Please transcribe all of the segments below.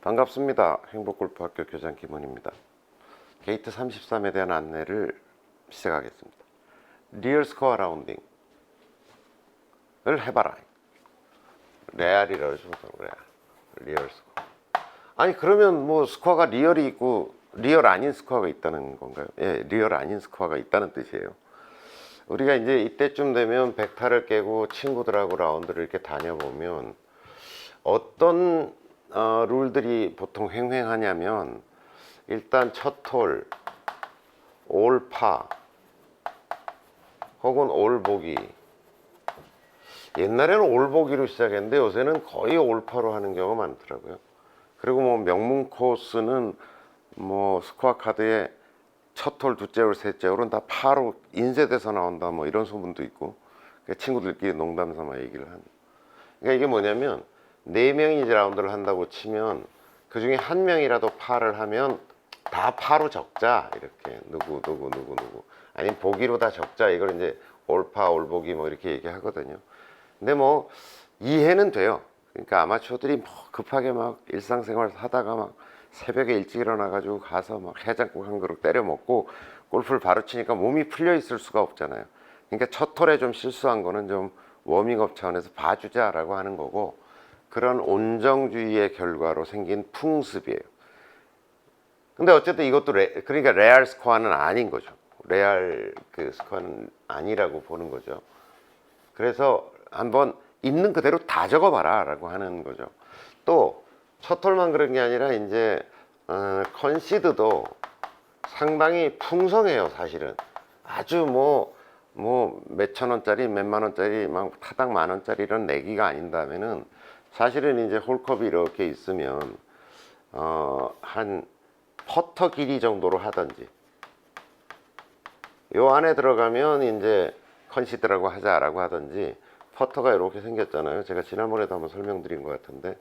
반갑습니다. 행복골프학교 교장 김원입니다. 게이트 33에 대한 안내를 시작하겠습니다. 리얼 스코어 라운딩을 해봐라. 레알이라고 하죠. 리얼 스코어. 아니 그러면 뭐 스코어가 리얼이 있고 리얼 아닌 스코어가 있다는 건가요? 예, 리얼 아닌 스코어가 있다는 뜻이에요. 우리가 이제 이때쯤 되면 100타를 깨고 친구들하고 라운드를 이렇게 다녀보면 어떤 룰들이 보통 횡행하냐면, 일단 첫 홀, 올파 혹은 올보기. 옛날에는 올보기로 시작했는데 요새는 거의 올파로 하는 경우가 많더라고요. 그리고 뭐 명문 코스는 뭐 스코어 카드에 첫 홀, 둘째 홀, 셋째 홀은 다 파로 인쇄돼서 나온다 뭐 이런 소문도 있고, 친구들끼리 농담 삼아 얘기를 하는. 그러니까 이게 뭐냐면 4명이 이제 라운드를 한다고 치면 그 중에 한 명이라도 파를 하면 다 파로 적자, 이렇게 누구 아니면 보기로 다 적자, 이걸 이제 올파 올보기 뭐 이렇게 얘기하거든요. 근데 뭐 이해는 돼요. 그러니까 아마추어들이 뭐 급하게 막 일상생활 하다가 막 새벽에 일찍 일어나 가지고 가서 막 해장국 한 그릇 때려 먹고 골프를 바로 치니까 몸이 풀려 있을 수가 없잖아요. 그러니까 첫 홀에 좀 실수한 거는 좀 워밍업 차원에서 봐주자라고 하는 거고, 그런 온정주의의 결과로 생긴 풍습이에요. 근데 어쨌든 이것도 그러니까 레알 스코어는 아닌 거죠. 레알 그 스코어는 아니라고 보는 거죠. 그래서 한번 있는 그대로 다 적어봐라 라고 하는 거죠. 또 첫 홀만 그런 게 아니라 이제 컨시드도 상당히 풍성해요. 사실은 아주 뭐 몇천 원짜리 몇만 원짜리 막 타당 만 원짜리 이런 내기가 아닌다면은 사실은 이제 홀컵이 이렇게 있으면 한 퍼터 길이 정도로 하든지, 요 안에 들어가면 이제 컨시드라고 하자라고 하든지, 퍼터가 이렇게 생겼잖아요. 제가 지난번에도 한번 설명드린 것 같은데,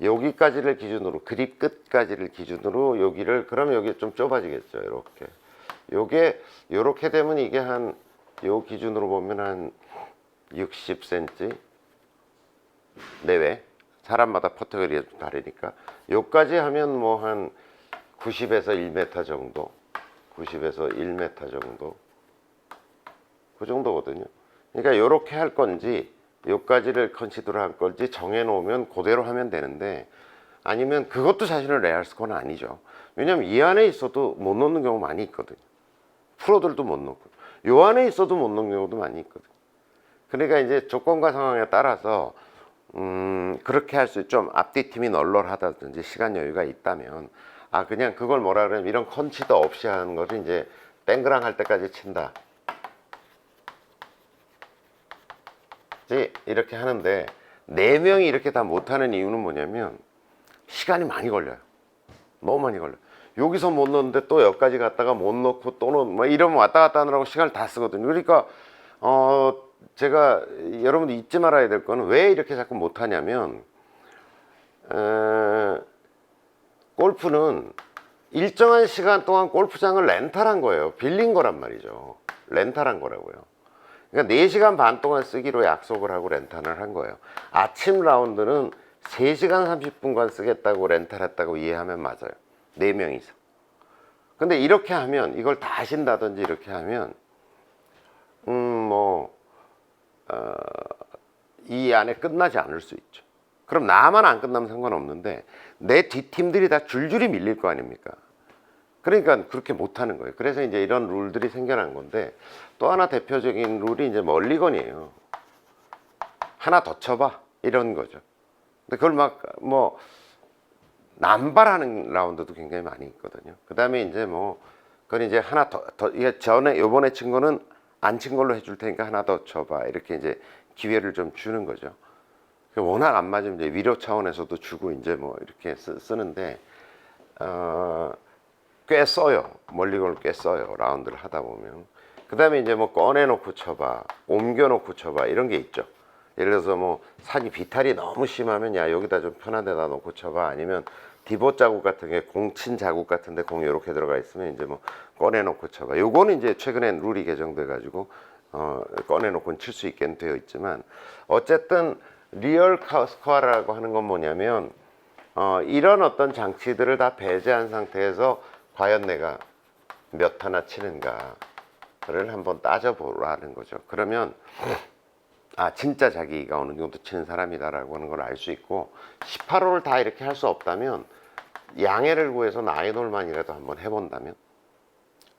여기까지를 기준으로, 그립 끝까지를 기준으로 여기를, 그러면 여기 좀 좁아지겠죠. 이렇게 요게 요렇게 되면 이게 한 요 기준으로 보면 한 60cm 내외, 사람마다 퍼터 거리가 좀 다르니까 요까지 하면 뭐 한 90에서 1m 정도, 90에서 1m 정도, 그 정도거든요. 그러니까 요렇게 할 건지 요까지를 컨시드로 할 건지 정해 놓으면 그대로 하면 되는데, 아니면 그것도 사실은 레알 스코어는 아니죠. 왜냐면 이 안에 있어도 못 넣는 경우 많이 있거든요. 프로들도 못 넣고 요 안에 있어도 못 넣는 경우도 많이 있거든요. 그러니까 이제 조건과 상황에 따라서 그렇게 할 수, 좀 앞뒤 팀이 널널하다든지 시간 여유가 있다면, 그냥 그걸 뭐라 그러면 이런 컨시드 없이 하는 것을 이제 땡그랑 할 때까지 친다, 이렇게 하는데, 4명이 이렇게 다 못하는 이유는 뭐냐면 시간이 많이 걸려요. 너무 많이 걸려요. 여기서 못 넣는데 또 여기까지 갔다가 못 넣고 또 넣고 뭐 이러면 왔다 갔다 하느라고 시간을 다 쓰거든요. 그러니까 제가 여러분들 잊지 말아야 될 거는, 왜 이렇게 자꾸 못하냐면, 골프는 일정한 시간 동안 골프장을 렌탈한 거예요. 빌린 거란 말이죠. 렌탈한 거라고요. 그러니까 4시간 반 동안 쓰기로 약속을 하고 렌탈을 한 거예요. 아침 라운드는 3시간 30분간 쓰겠다고 렌탈했다고 이해하면 맞아요. 4명이서. 근데 이렇게 하면, 이걸 다 하신다든지 이렇게 하면 이 안에 끝나지 않을 수 있죠. 그럼 나만 안 끝나면 상관없는데 내 뒷팀들이 다 줄줄이 밀릴 거 아닙니까? 그러니까 그렇게 못하는 거예요. 그래서 이제 이런 룰들이 생겨난 건데, 또 하나 대표적인 룰이 이제 멀리건이에요. 하나 더 쳐봐, 이런 거죠. 근데 그걸 막 뭐 남발하는 라운드도 굉장히 많이 있거든요. 그 다음에 이제 뭐 그건 이제 하나 더 이게 전에 요번에 친 거는 안 친 걸로 해줄 테니까 하나 더 쳐봐, 이렇게 이제 기회를 좀 주는 거죠. 워낙 안 맞으면 이제 위로 차원에서도 주고 이제 뭐 이렇게 쓰는데, 꽤 써요. 멀리건을 꽤 써요. 라운드를 하다 보면. 그 다음에 이제 뭐 꺼내놓고 쳐봐, 옮겨놓고 쳐봐, 이런 게 있죠. 예를 들어서 뭐 산이 비탈이 너무 심하면 야 여기다 좀 편한 데다 놓고 쳐봐. 아니면 디봇 자국 같은 게 공친 자국 같은데 공이 이렇게 들어가 있으면 이제 뭐 꺼내놓고 쳐봐. 요거는 이제 최근에 룰이 개정돼 가지고 꺼내놓고는 칠 수 있게 되어 있지만, 어쨌든 리얼 스코어라고 하는 건 뭐냐면 이런 어떤 장치들을 다 배제한 상태에서 과연 내가 몇 타나 치는가를 한번 따져보라는 거죠. 그러면 진짜 자기가 어느 정도 치는 사람이다라고 하는 걸 알 수 있고, 18홀을 다 이렇게 할 수 없다면 양해를 구해서 나인홀만이라도 한번 해본다면,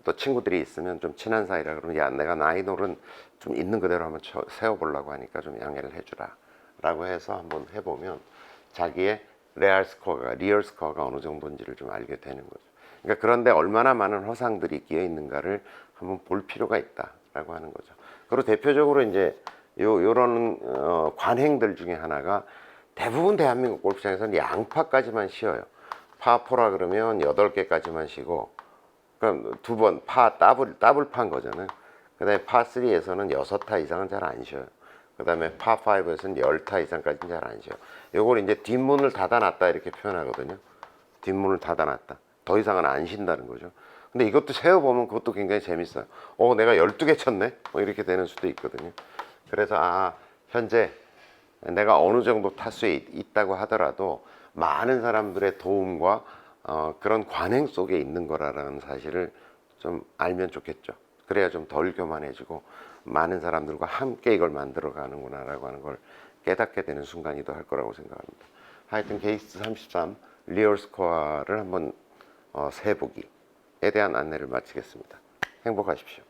또 친구들이 있으면 좀 친한 사이라 그러면 야 내가 나인홀은 좀 있는 그대로 한번 세워보려고 하니까 좀 양해를 해주라 라고 해서 한번 해보면 자기의 리얼 스코어가 어느 정도인지를 좀 알게 되는 거죠. 그러니까 그런데 얼마나 많은 허상들이 끼어 있는가를 한번 볼 필요가 있다라고 하는 거죠. 그리고 대표적으로 이제 요런 관행들 중에 하나가, 대부분 대한민국 골프장에서는 양파까지만 쉬어요. 파4라 그러면 8개까지만 쉬고, 그럼 두 번 더블 파인 거잖아요. 그 다음에 파3에서는 6타 이상은 잘 안 쉬어요. 그 다음에 파5에서는 10타 이상까지는 잘 안 쉬어요. 요걸 이제 뒷문을 닫아놨다 이렇게 표현하거든요. 뒷문을 닫아놨다. 더 이상은 안 쉰다는 거죠. 근데 이것도 세어보면 그것도 굉장히 재밌어요. 내가 12개 쳤네? 이렇게 되는 수도 있거든요. 그래서 현재 내가 어느 정도 타수에 있다고 하더라도 많은 사람들의 도움과 그런 관행 속에 있는 거라는 사실을 좀 알면 좋겠죠. 그래야 좀 덜 교만해지고 많은 사람들과 함께 이걸 만들어 가는구나 라고 하는 걸 깨닫게 되는 순간이도 할 거라고 생각합니다. 하여튼 게이스트 33 리얼 스코어를 한번 세보기에 대한 안내를 마치겠습니다. 행복하십시오.